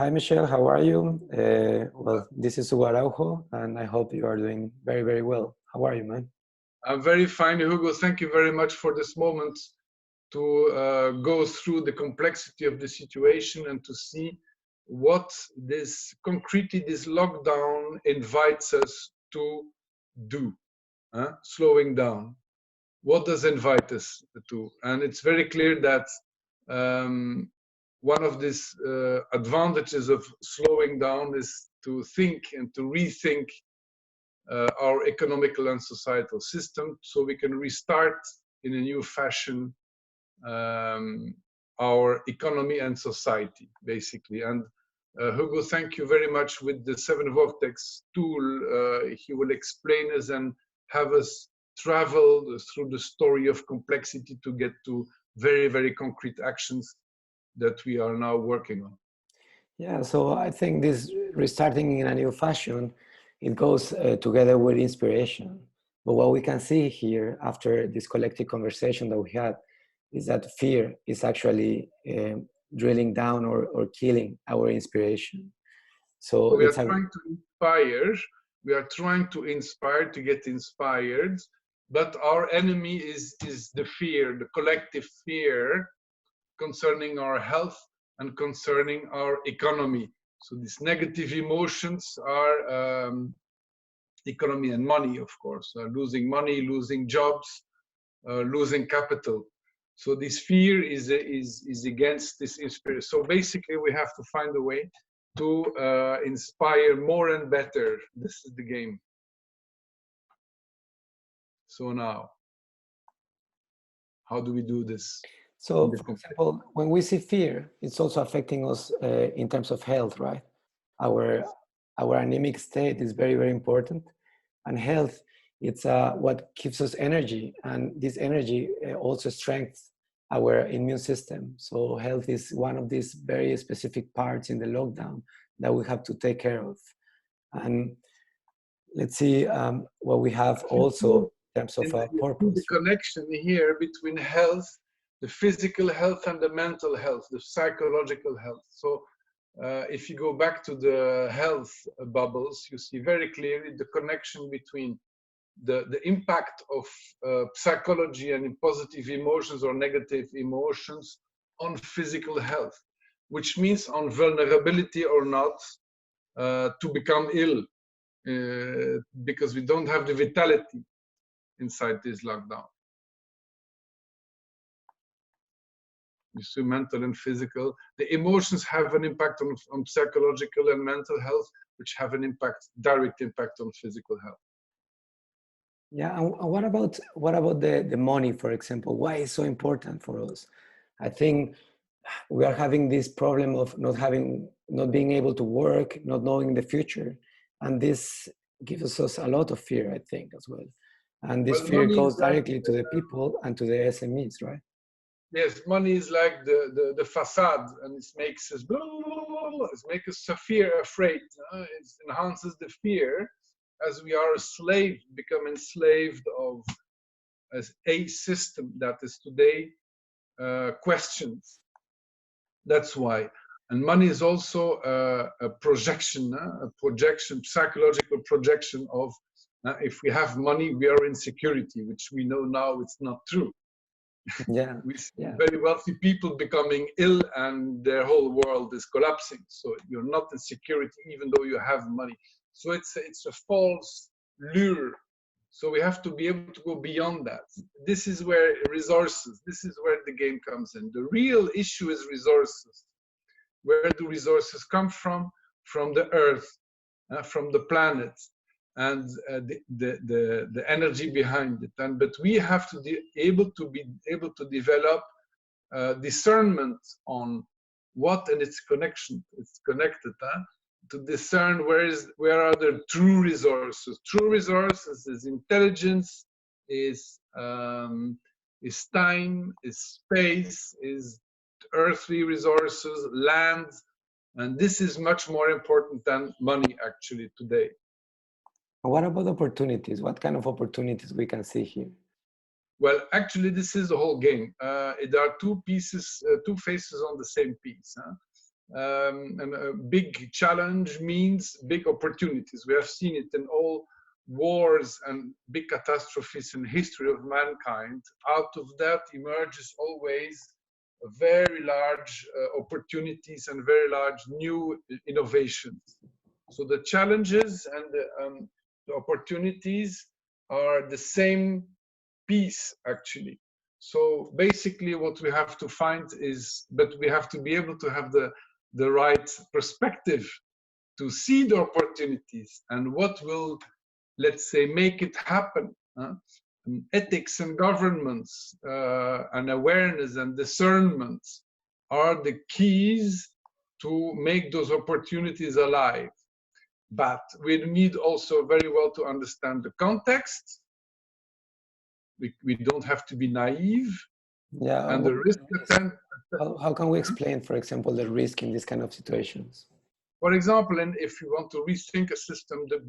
Hi, Michelle. How are you? Well, this is Hugo Araujo, and I hope you are doing very, very well. How are you, man? I'm very fine, Hugo. Thank you very much for this moment to go through the complexity of the situation and to see what this concretely, this lockdown invites us to do. Slowing down. What does invite us to? And it's very clear that one of these advantages of slowing down is to think and to rethink our economical and societal system so we can restart in a new fashion our economy and society, basically. And Hugo, thank you very much. With the 7 Vortex tool, he will explain us and have us travel through the story of complexity to get to very, very concrete actions that we are now working on. Yeah, so I think this restarting in a new fashion, it goes together with inspiration. But what we can see here after this collective conversation that we had is that fear is actually drilling down or killing our inspiration. So we are trying to inspire, we are trying to inspire, to get inspired, but our enemy is the fear, the collective fear concerning our health and concerning our economy. So these negative emotions are economy and money, of course, losing money, losing jobs, losing capital. So this fear is against this inspiration. So basically we have to find a way to inspire more and better. This is the game. So now, how do we do this? So, for example, when we see fear, it's also affecting us in terms of health, right? Our anemic state is very, very important. And health, it's what gives us energy. And this energy also strengthens our immune system. So health is one of these very specific parts in the lockdown that we have to take care of. And let's see what we have also in terms of purpose. The connection here between health, the physical health, and the mental health, the psychological health. So if you go back to the health bubbles, you see very clearly the connection between the impact of psychology and positive emotions or negative emotions on physical health, which means on vulnerability or not to become ill because we don't have the vitality inside this lockdown. You see, mental and physical. The emotions have an impact on psychological and mental health, which have an impact, direct impact on physical health. Yeah, and what about the money, for example? Why is so important for us? I think we are having this problem of not being able to work, not knowing the future, and this gives us a lot of fear, I think, as well. And this fear goes directly to the people and to the SMEs, right? Yes, money is like the facade, and it makes us afraid. It enhances the fear, as we are a slave, become enslaved of as a system that is today questioned. That's why. And money is also a projection, psychological projection of if we have money, we are in security, which we know now it's not true. Yeah. We see very wealthy people becoming ill and their whole world is collapsing. So you're not in security even though you have money. So it's a false lure. So we have to be able to go beyond that. This is where resources, this is where the game comes in. The real issue is resources. Where do resources come from? From the earth, from the planet, and the energy behind it. But we have to be able to develop discernment on what and its connection. It's connected to discern where are the true resources. True resources is intelligence, is time, is space, is earthly resources, land, and this is much more important than money actually today. What about opportunities? What kind of opportunities we can see here? Well, actually, this is the whole game. There are two pieces, two faces on the same piece. And a big challenge means big opportunities. We have seen it in all wars and big catastrophes in the history of mankind. Out of that emerges always very large opportunities and very large new innovations. So the challenges and the opportunities are the same piece, actually. So basically what we have to find is, but we have to be able to have the right perspective to see the opportunities and what will, let's say, make it happen. Ethics and governance and awareness and discernment are the keys to make those opportunities alive. But we need also very well to understand the context. We don't have to be naive. Yeah. And the risk attend. How can we explain, for example, the risk in these kind of situations? For example, and if you want to rethink a system, the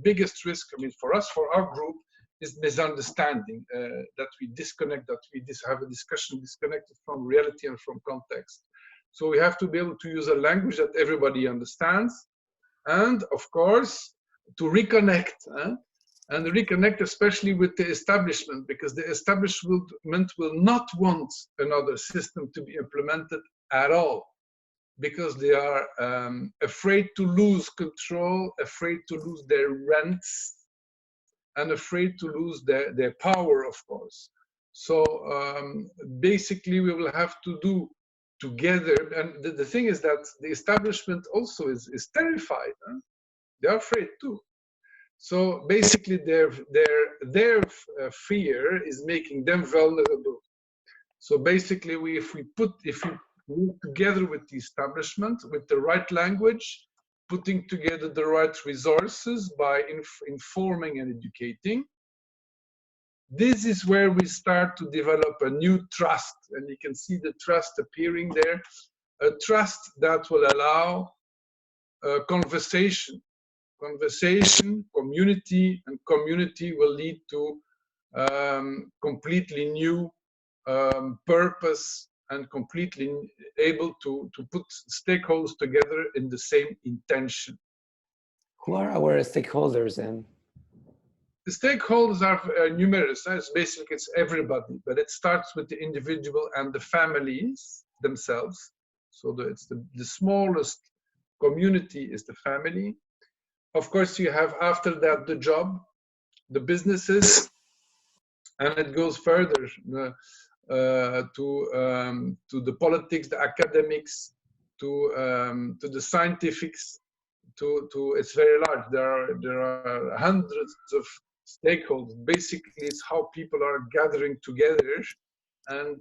biggest risk, I mean, for us, for our group, is misunderstanding, that we disconnect, that we have a discussion disconnected from reality and from context. So we have to be able to use a language that everybody understands, and of course, to reconnect, and reconnect especially with the establishment, because the establishment will not want another system to be implemented at all, because they are afraid to lose control, afraid to lose their rents, and afraid to lose their power, of course. So basically we will have to do together, and the thing is that the establishment also is terrified. They're afraid too. So basically their fear is making them vulnerable. So basically if we work together with the establishment, with the right language, putting together the right resources by informing and educating, this is where we start to develop a new trust. And you can see the trust appearing there, a trust that will allow conversation, community, and community will lead to completely new purpose, and completely able to put stakeholders together in the same intention. Who are our stakeholders then? The stakeholders are numerous. It's everybody, but it starts with the individual and the families themselves. So it's the smallest community is the family. Of course, you have after that the job, the businesses, and it goes further to the politics, the academics, to the scientifics. It's very large. There are hundreds of stakeholders. Basically, it's how people are gathering together, and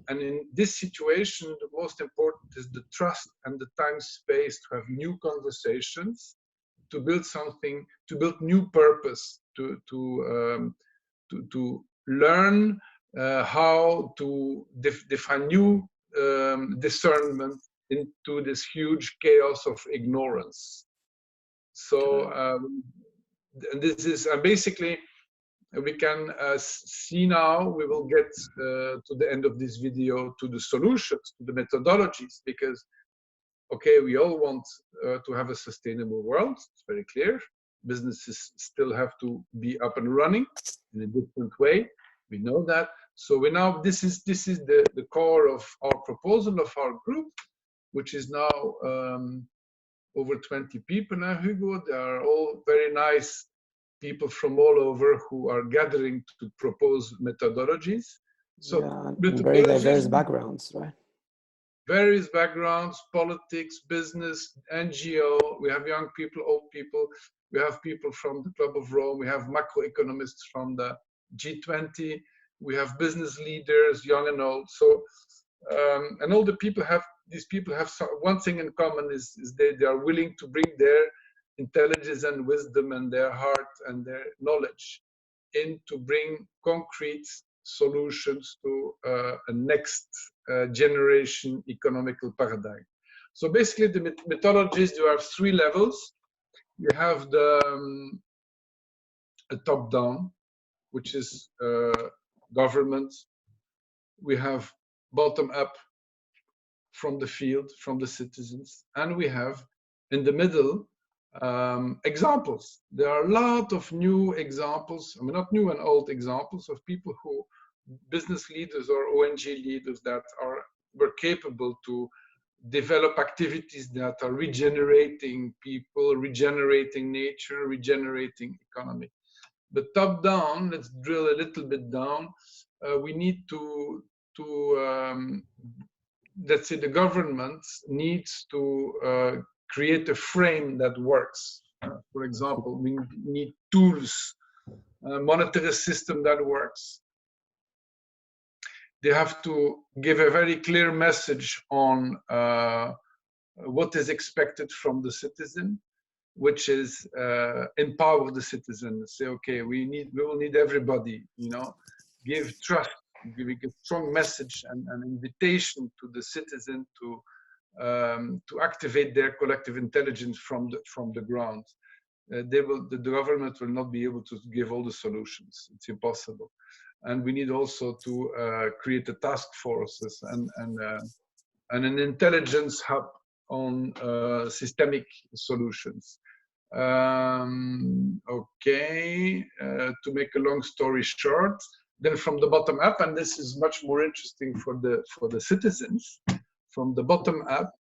in this situation, the most important is the trust and the time space to have new conversations, to build something, to build new purpose, to learn how to define new discernment into this huge chaos of ignorance. So this is basically, we can see now, we will get to the end of this video to the solutions, to the methodologies, because okay, we all want to have a sustainable world, it's very clear. Businesses still have to be up and running in a different way, we know that. So this is the core of our proposal of our group, which is now over 20 people now, Hugo. They are all very nice people from all over who are gathering to propose methodologies. So yeah, very diverse backgrounds, right? Various backgrounds, politics, business, NGO. We have young people, old people. We have people from the Club of Rome. We have macroeconomists from the G20. We have business leaders, young and old. So, and all these people have one thing in common is they are willing to bring their intelligence and wisdom and their heart and their knowledge in to bring concrete solutions to a next generation economical paradigm. So basically the methodologies, you have three levels. You have the top-down, which is government. We have bottom-up, from the field, from the citizens, and we have in the middle examples. There are a lot of new examples, I mean, not new and old examples of people who, business leaders or ONG leaders that were capable to develop activities that are regenerating people, regenerating nature, regenerating economy. But top down, let's drill a little bit down. We need to let's say the government needs to create a frame that works. For example, we need tools, a monetary system that works. They have to give a very clear message on what is expected from the citizen, which is empower the citizen. Say, okay, we will need everybody, you know, give trust, giving a strong message and an invitation to the citizen to activate their collective intelligence from the ground. The government will not be able to give all the solutions. It's impossible. And we need also to create a task forces and an intelligence hub on systemic solutions. Okay, to make a long story short, then from the bottom up, and this is much more interesting for the citizens, from the bottom up,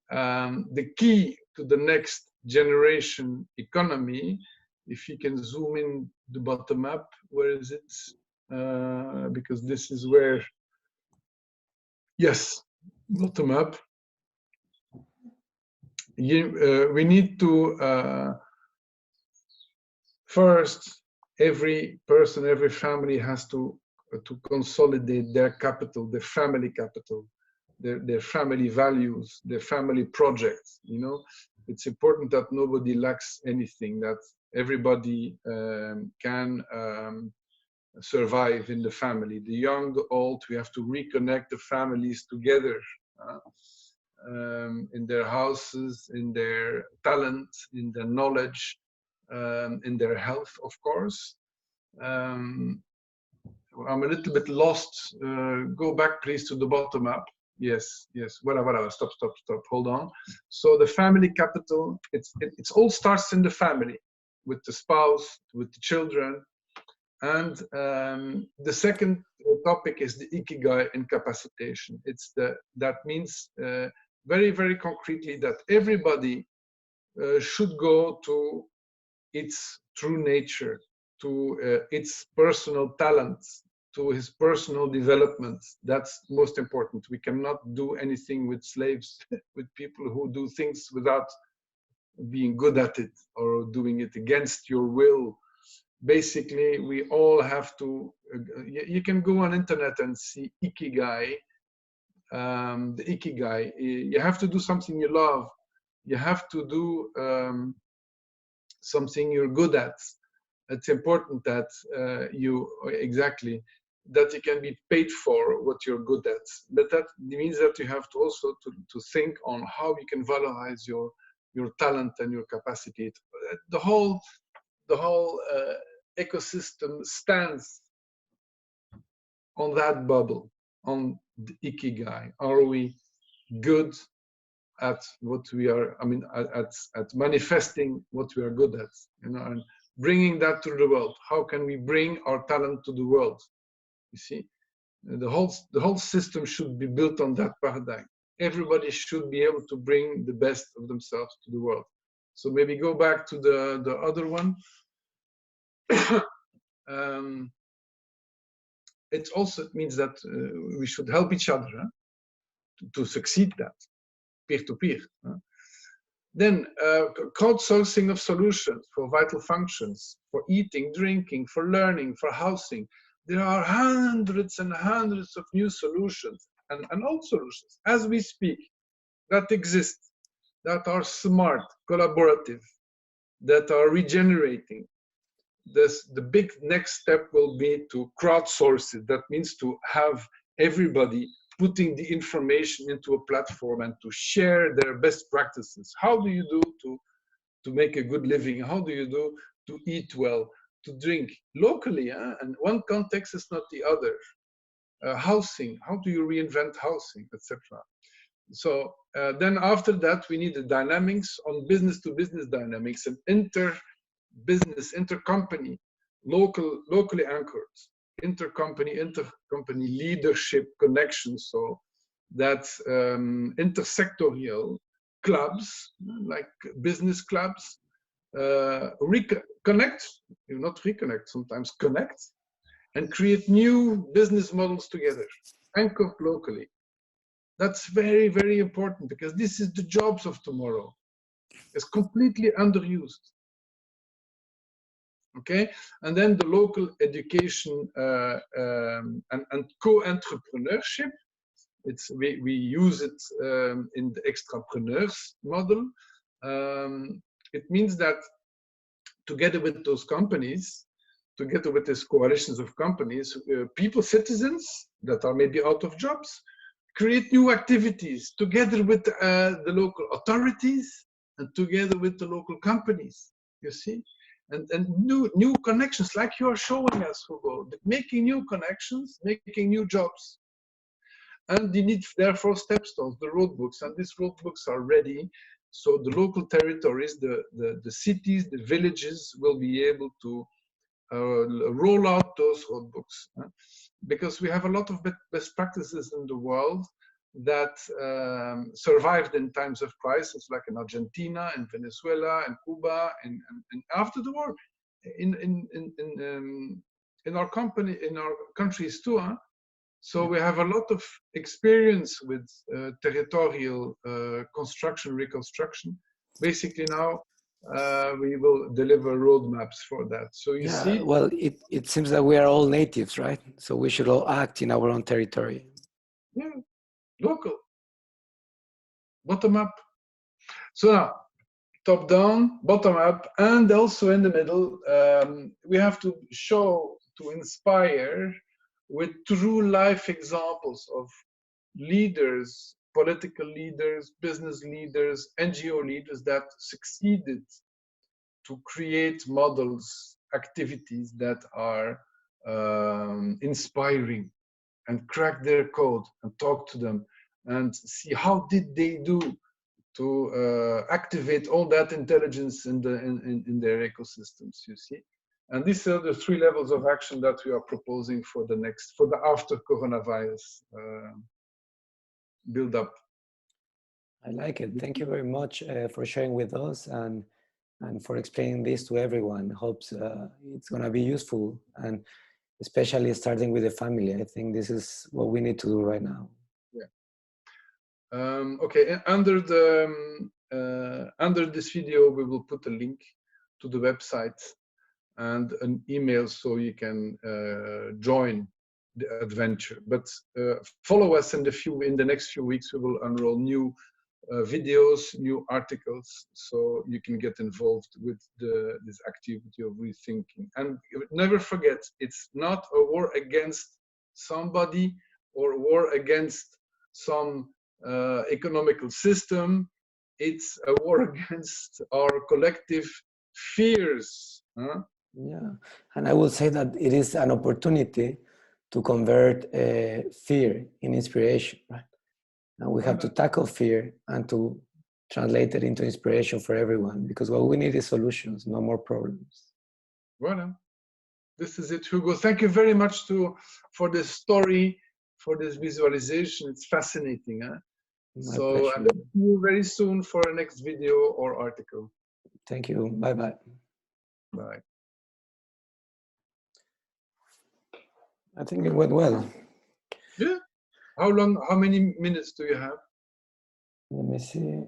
the key to the next generation economy, if you can zoom in the bottom up, where is it? Because this is where, yes, bottom up. We need to first, every person, every family has to consolidate their capital, their family capital, their family values, their family projects. You know, it's important that nobody lacks anything, that everybody can survive in the family. The young, the old, we have to reconnect the families together. In their houses, in their talent, in their knowledge, in their health, of course. I'm a little bit lost. Go back, please, to the bottom up. Yes, yes. Whatever. Stop. Hold on. So the family capital. It all starts in the family, with the spouse, with the children, and the second topic is the ikigai incapacitation. That means very, very concretely that everybody should go to its true nature, to its personal talents, to his personal development. That's most important. We cannot do anything with slaves, with people who do things without being good at it or doing it against your will. Basically, we all have to, you can go on internet and see ikigai, the ikigai. You have to do something you love. You have to do something you're good at. It's important that that you can be paid for what you're good at. But that means that you have to also to think on how you can valorize your talent and your capacity. The whole ecosystem stands on that bubble, on the ikigai. Are we good at what we are? I mean, at manifesting what we are good at, you know, and bringing that to the world. How can we bring our talent to the world? You see, the whole system should be built on that paradigm. Everybody should be able to bring the best of themselves to the world. So maybe go back to the other one. It means that we should help each other to succeed that, peer-to-peer. Then crowdsourcing of solutions for vital functions, for eating, drinking, for learning, for housing. There are hundreds and hundreds of new solutions and old solutions as we speak that exist, that are smart, collaborative, that are regenerating. The big next step will be to crowdsource it. That means to have everybody putting the information into a platform and to share their best practices. How do you do to make a good living? How do you do to eat well, to drink locally? And one context is not the other. Housing, how do you reinvent housing, etc. So then after that, we need the dynamics on business to business dynamics and inter-business, inter-company, locally anchored, intercompany leadership connections. So that intersectorial clubs, like business clubs, connect, not reconnect, sometimes connect, and create new business models together, anchored locally. That's very, very important, because this is the jobs of tomorrow. It's completely underused. Okay, and then the local education and co-entrepreneurship. We use it in the extrapreneurs model. It means that together with those companies, together with these coalitions of companies, people, citizens that are maybe out of jobs, create new activities together with the local authorities and together with the local companies, you see? And new connections, like you are showing us, Hugo, making new connections, making new jobs. And you need, therefore, stepstones, the roadbooks, and these roadbooks are ready. So the local territories, the cities, the villages will be able to roll out those roadbooks, because we have a lot of best practices in the world that survived in times of crisis, like in Argentina, in Venezuela, and Cuba, and after the war, in our countries too. So we have a lot of experience with territorial construction, reconstruction. Basically now, we will deliver roadmaps for that. So you see? Well, it seems that we are all natives, right? So we should all act in our own territory. Yeah, local, bottom up. So now, top down, bottom up, and also in the middle, we have to show, to inspire with true life examples of leaders, political leaders, business leaders, NGO leaders that succeeded to create models, activities that are inspiring, and crack their code and talk to them and see how did they do to activate all that intelligence in their ecosystems, you see. And these are the 3 levels of action that we are proposing for the after coronavirus build up. I like it. Thank you very much for sharing with us and for explaining this to everyone. Hopes it's going to be useful, and especially starting with the family. I think this is what we need to do right now. Yeah. Okay. Under this video, we will put a link to the website and an email so you can join the adventure. But follow us in the next few weeks. We will unroll new videos, new articles, so you can get involved with this activity of rethinking. And never forget, it's not a war against somebody or a war against some economical system. It's a war against our collective fears. Yeah, and I will say that it is an opportunity to convert fear in inspiration, right? And we have to tackle fear and to translate it into inspiration for everyone, because what we need is solutions, no more problems. Voilà. This is it, Hugo. Thank you very much for this story, for this visualization. It's fascinating. My So pleasure. I'll see you very soon for a next video or article. Thank you. Bye-bye. Bye. I think it went well. Yeah. How many minutes do you have? Let me see.